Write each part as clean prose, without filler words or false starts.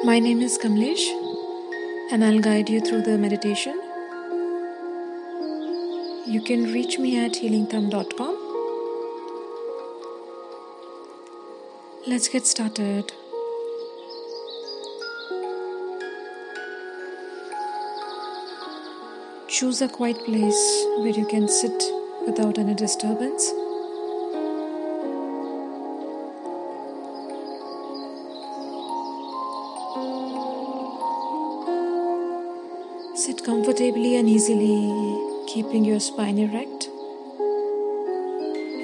My name is Kamlesh and I'll guide you through the meditation. You can reach me at healingthumb.com. Let's get started. Choose a quiet place where you can sit without any disturbance. Sit comfortably and easily, keeping your spine erect.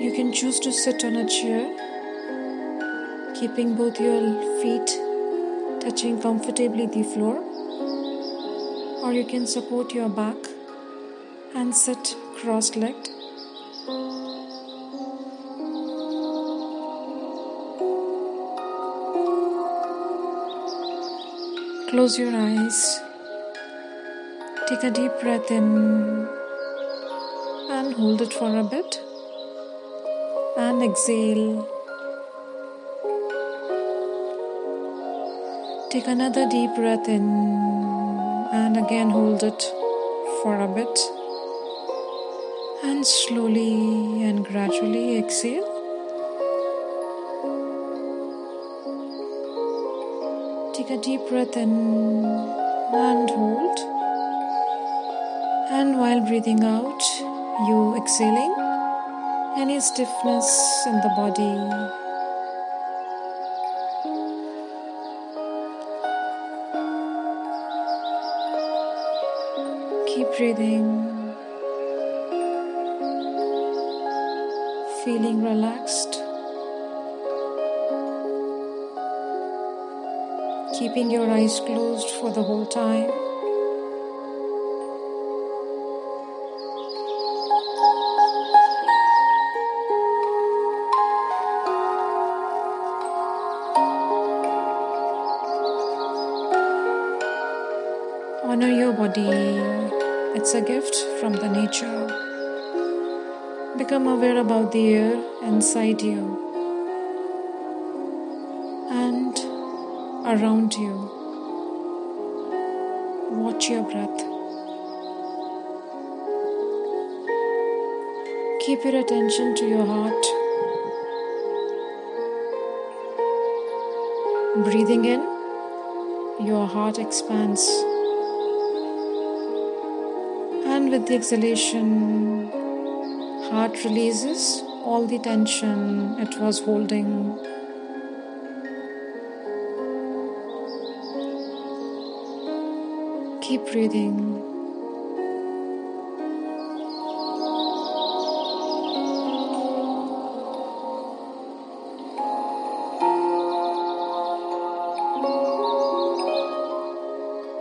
You can choose to sit on a chair, keeping both your feet touching comfortably the floor, or you can support your back and sit cross-legged. Close your eyes. Take a deep breath in and hold it for a bit. And exhale. Take another deep breath in and again hold it for a bit. And slowly and gradually exhale. Take a deep breath in and hold. And while breathing out, you exhaling any stiffness in the body. Keep breathing, feeling relaxed, keeping your eyes closed for the whole time. Honor your body. It's a gift from the nature. Become aware about the air inside you and around you. Watch your breath. Keep your attention to your heart. Breathing in, your heart expands. And with the exhalation, heart releases all the tension it was holding. Keep breathing.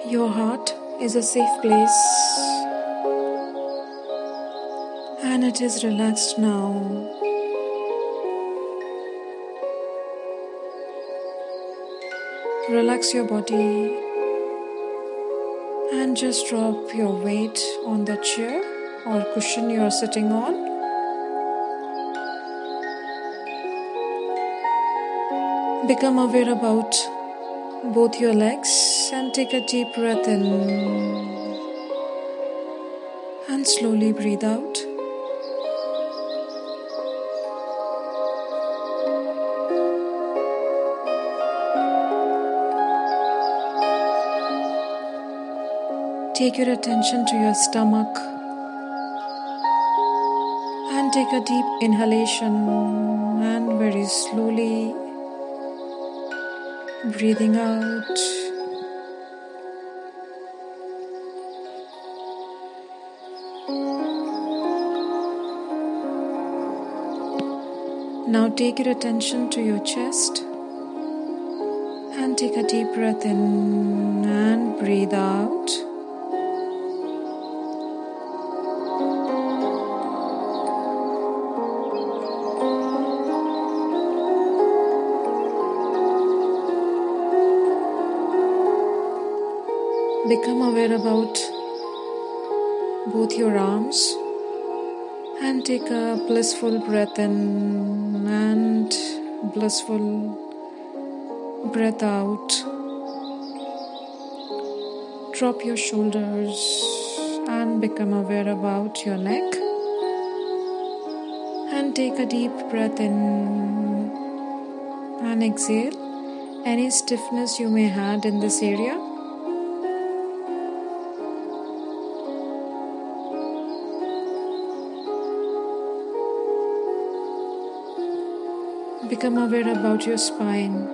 Your heart is a safe place. And it is relaxed now. Relax your body and just drop your weight on the chair or cushion you are sitting on. Become aware about both your legs and take a deep breath in and slowly breathe out. Take your attention to your stomach and take a deep inhalation and very slowly breathing out. Now take your attention to your chest and take a deep breath in and breathe out. Become aware about both your arms and take a blissful breath in and blissful breath out. Drop your shoulders and become aware about your neck. And take a deep breath in and exhale any stiffness you may have in this area. Become aware about your spine,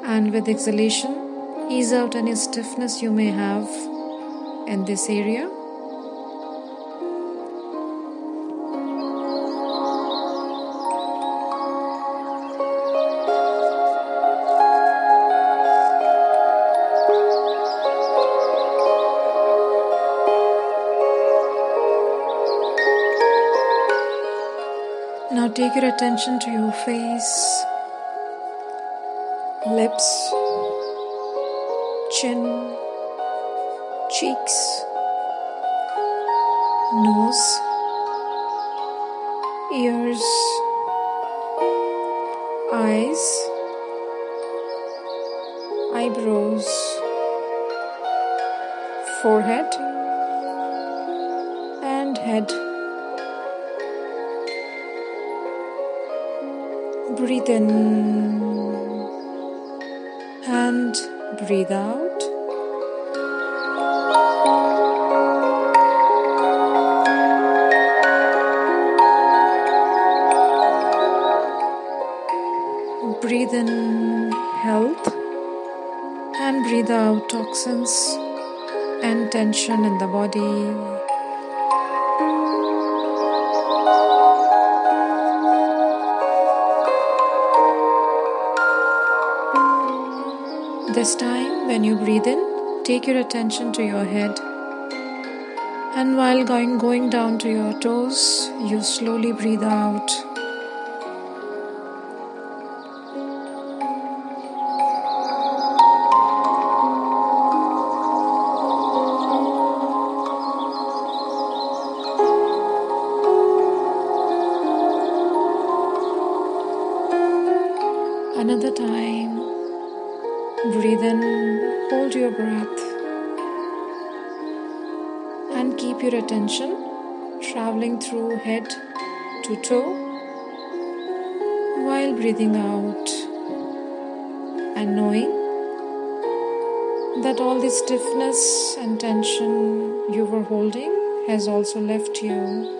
and with exhalation, ease out any stiffness you may have in this area. Now take your attention to your face, lips, chin, cheeks, nose, ears, eyes, eyebrows, forehead, and head. Breathe in and breathe out. Breathe in health and breathe out toxins and tension in the body. This time, when you breathe in, take your attention to your head, and while going down to your toes, you slowly breathe out. Another time. Breathe in, hold your breath, and keep your attention traveling through head to toe while breathing out, and knowing that all the stiffness and tension you were holding has also left you.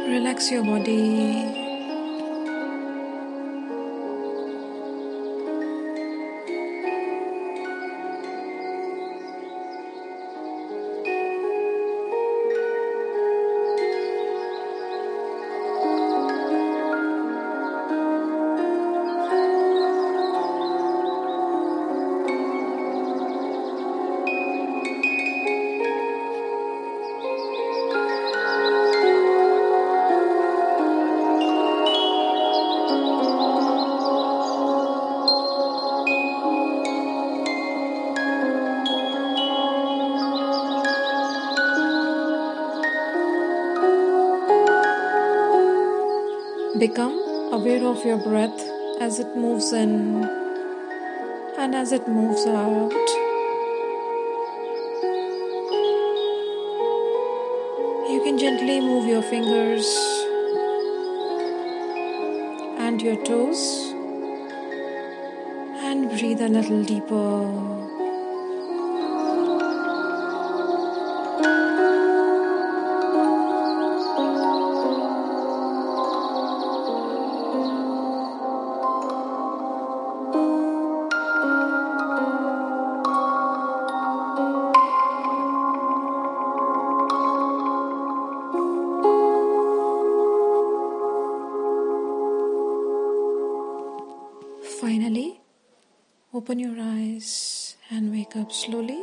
Relax your body. Become aware of your breath as it moves in and as it moves out. You can gently move your fingers and your toes and breathe a little deeper. Finally, open your eyes and wake up slowly.